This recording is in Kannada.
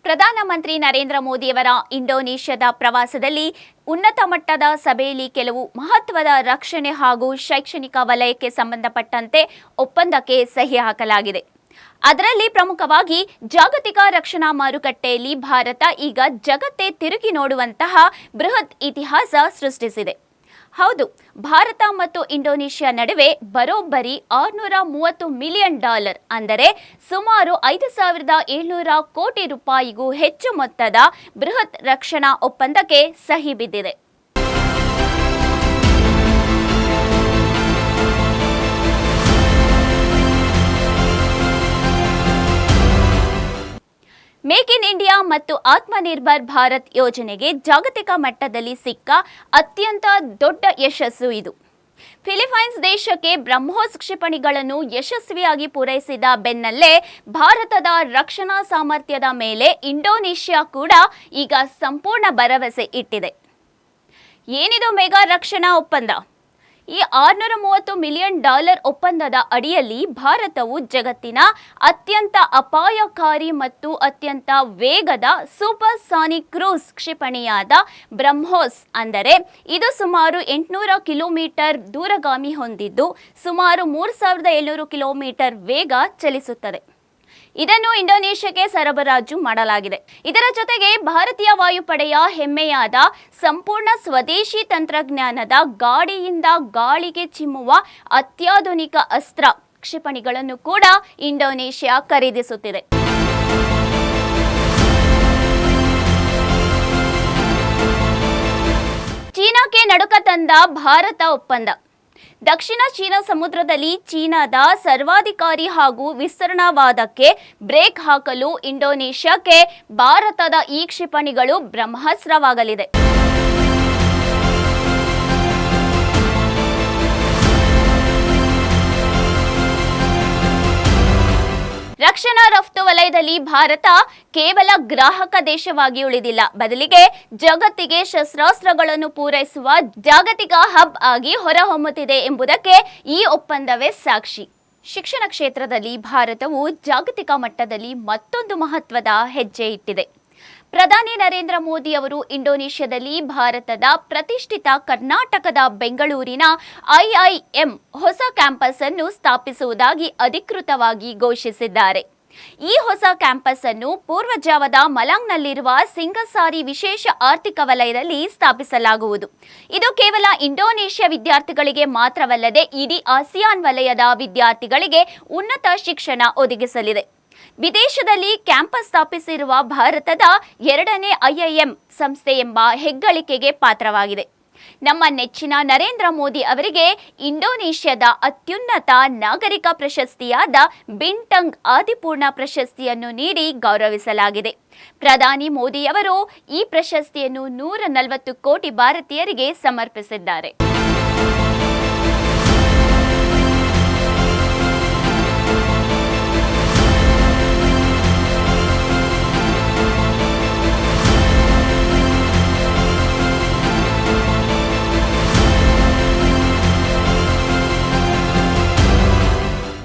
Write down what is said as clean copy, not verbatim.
ಪ್ರಧಾನಮಂತ್ರಿ ನರೇಂದ್ರ ಮೋದಿಯವರ ಇಂಡೋನೇಷ್ಯಾದ ಪ್ರವಾಸದಲ್ಲಿ ಉನ್ನತ ಮಟ್ಟದ ಸಭೆಯಲ್ಲಿ ಕೆಲವು ಮಹತ್ವದ ರಕ್ಷಣೆ ಹಾಗೂ ಶೈಕ್ಷಣಿಕ ವಲಯಕ್ಕೆ ಸಂಬಂಧಪಟ್ಟಂತೆ ಒಪ್ಪಂದಕ್ಕೆ ಸಹಿ ಹಾಕಲಾಗಿದೆ. ಅದರಲ್ಲಿ ಪ್ರಮುಖವಾಗಿ ಜಾಗತಿಕ ರಕ್ಷಣಾ ಮಾರುಕಟ್ಟೆಯಲ್ಲಿ ಭಾರತ ಈಗ ಜಗತ್ತೇ ತಿರುಗಿ ನೋಡುವಂತಹ ಬೃಹತ್ ಇತಿಹಾಸ ಸೃಷ್ಟಿಸಿದೆ. ಹೌದು, ಭಾರತ ಮತ್ತು ಇಂಡೋನೇಷ್ಯಾ ನಡುವೆ ಬರೋಬ್ಬರಿ $630 ಮಿಲಿಯನ್ ಅಂದರೆ ಸುಮಾರು 5,700 ಕೋಟಿ ರೂಪಾಯಿಗೂ ಹೆಚ್ಚು ಮೊತ್ತದ ಬೃಹತ್ ರಕ್ಷಣಾ ಒಪ್ಪಂದಕ್ಕೆ ಸಹಿ ಬಿದ್ದಿದೆ. ಮೇಕ್ ಇನ್ ಇಂಡಿಯಾ ಮತ್ತು ಆತ್ಮನಿರ್ಭರ್ ಭಾರತ್ ಯೋಜನೆಗೆ ಜಾಗತಿಕ ಮಟ್ಟದಲ್ಲಿ ಸಿಕ್ಕ ಅತ್ಯಂತ ದೊಡ್ಡ ಯಶಸ್ಸು ಇದು. ಫಿಲಿಪೈನ್ಸ್ ದೇಶಕ್ಕೆ ಬ್ರಹ್ಮೋಸ್ ಕ್ಷಿಪಣಿಗಳನ್ನು ಯಶಸ್ವಿಯಾಗಿ ಪೂರೈಸಿದ ಬೆನ್ನಲ್ಲೇ ಭಾರತದ ರಕ್ಷಣಾ ಸಾಮರ್ಥ್ಯದ ಮೇಲೆ ಇಂಡೋನೇಷ್ಯಾ ಕೂಡ ಈಗ ಸಂಪೂರ್ಣ ಭರವಸೆ ಇಟ್ಟಿದೆ. ಏನಿದು ಮೆಗಾ ರಕ್ಷಣಾ ಒಪ್ಪಂದ? ಈ $630 ಮಿಲಿಯನ್ ಒಪ್ಪಂದದ ಅಡಿಯಲ್ಲಿ ಭಾರತವು ಜಗತ್ತಿನ ಅತ್ಯಂತ ಅಪಾಯಕಾರಿ ಮತ್ತು ಅತ್ಯಂತ ವೇಗದ ಸೂಪರ್ ಸಾನಿಕ್ ಕ್ರೂಸ್ ಕ್ಷಿಪಣಿಯಾದ ಬ್ರಹ್ಮೋಸ್ ಇದು ಸುಮಾರು 800 ಕಿಲೋಮೀಟರ್ ದೂರಗಾಮಿ ಹೊಂದಿದ್ದು ಸುಮಾರು 3,700 ಕಿಲೋಮೀಟರ್ ವೇಗ ಚಲಿಸುತ್ತದೆ. ಇದನ್ನು ಇಂಡೋನೇಷ್ಯಾಕ್ಕೆ ಸರಬರಾಜು ಮಾಡಲಾಗಿದೆ. ಇದರ ಜೊತೆಗೆ ಭಾರತೀಯ ವಾಯುಪಡೆಯ ಹೆಮ್ಮೆಯಾದ ಸಂಪೂರ್ಣ ಸ್ವದೇಶಿ ತಂತ್ರಜ್ಞಾನದ ಗಾಳಿಯಿಂದ ಗಾಳಿಗೆ ಚಿಮ್ಮುವ ಅತ್ಯಾಧುನಿಕ ಅಸ್ತ್ರ ಕ್ಷಿಪಣಿಗಳನ್ನು ಕೂಡ ಇಂಡೋನೇಷ್ಯಾ ಖರೀದಿಸುತ್ತಿದೆ. ಚೀನಾಕ್ಕೆ ನಡುಕ ತಂದ ಭಾರತ ಒಪ್ಪಂದ. ದಕ್ಷಿಣ ಚೀನಾ ಸಮುದ್ರದಲ್ಲಿ ಚೀನಾದ ಸರ್ವಾಧಿಕಾರಿ ಹಾಗೂ ವಿಸ್ತರಣಾವಾದಕ್ಕೆ ಬ್ರೇಕ್ ಹಾಕಲು ಇಂಡೋನೇಷ್ಯಾಕ್ಕೆ ಭಾರತದ ಈ ಕ್ಷಿಪಣಿಗಳು ಬ್ರಹ್ಮಾಸ್ತ್ರವಾಗಲಿದೆ. ರಕ್ಷಣಾ ರಫ್ತು ವಲಯದಲ್ಲಿ ಭಾರತ ಕೇವಲ ಗ್ರಾಹಕ ದೇಶವಾಗಿ ಉಳಿದಿಲ್ಲ, ಬದಲಿಗೆ ಜಗತ್ತಿಗೆ ಶಸ್ತ್ರಾಸ್ತ್ರಗಳನ್ನು ಪೂರೈಸುವ ಜಾಗತಿಕ ಹಬ್ ಆಗಿ ಹೊರಹೊಮ್ಮುತ್ತಿದೆ ಎಂಬುದಕ್ಕೆ ಈ ಒಪ್ಪಂದವೇ ಸಾಕ್ಷಿ. ಶಿಕ್ಷಣ ಕ್ಷೇತ್ರದಲ್ಲಿ ಭಾರತವು ಜಾಗತಿಕ ಮಟ್ಟದಲ್ಲಿ ಮತ್ತೊಂದು ಮಹತ್ವದ ಹೆಜ್ಜೆ ಇಟ್ಟಿದೆ. ಪ್ರಧಾನಿ ನರೇಂದ್ರ ಮೋದಿ ಅವರು ಇಂಡೋನೇಷ್ಯಾದಲ್ಲಿ ಭಾರತದ ಪ್ರತಿಷ್ಠಿತ ಕರ್ನಾಟಕದ ಬೆಂಗಳೂರಿನ IIM ಹೊಸ ಕ್ಯಾಂಪಸ್ ಅನ್ನು ಸ್ಥಾಪಿಸುವುದಾಗಿ ಅಧಿಕೃತವಾಗಿ ಘೋಷಿಸಿದ್ದಾರೆ. ಈ ಹೊಸ ಕ್ಯಾಂಪಸ್ ಅನ್ನು ಪೂರ್ವಜಾವದ ಮಲಾಂಗ್ನಲ್ಲಿರುವ ಸಿಂಗಸಾರಿ ವಿಶೇಷ ಆರ್ಥಿಕ ವಲಯದಲ್ಲಿ ಸ್ಥಾಪಿಸಲಾಗುವುದು. ಇದು ಕೇವಲ ಇಂಡೋನೇಷ್ಯಾ ವಿದ್ಯಾರ್ಥಿಗಳಿಗೆ ಮಾತ್ರವಲ್ಲದೆ ಇಡೀ ಆಸಿಯಾನ್ ವಲಯದ ವಿದ್ಯಾರ್ಥಿಗಳಿಗೆ ಉನ್ನತ ಶಿಕ್ಷಣ ಒದಗಿಸಲಿದೆ. ವಿದೇಶದಲ್ಲಿ ಕ್ಯಾಂಪಸ್ ಸ್ಥಾಪಿಸಿರುವ ಭಾರತದ 2ನೇ IIM ಸಂಸ್ಥೆ ಎಂಬ ಹೆಗ್ಗಳಿಕೆಗೆ ಪಾತ್ರವಾಗಿದೆ. ನಮ್ಮ ನೆಚ್ಚಿನ ನರೇಂದ್ರ ಮೋದಿ ಅವರಿಗೆ ಇಂಡೋನೇಷ್ಯಾದ ಅತ್ಯುನ್ನತ ನಾಗರಿಕ ಪ್ರಶಸ್ತಿಯಾದ ಬಿಂಟಂಗ್ ಆದಿಪೂರ್ಣ ಪ್ರಶಸ್ತಿಯನ್ನು ನೀಡಿ ಗೌರವಿಸಲಾಗಿದೆ. ಪ್ರಧಾನಿ ಮೋದಿಯವರು ಈ ಪ್ರಶಸ್ತಿಯನ್ನು 140 ಕೋಟಿ ಭಾರತೀಯರಿಗೆ ಸಮರ್ಪಿಸಿದ್ದಾರೆ.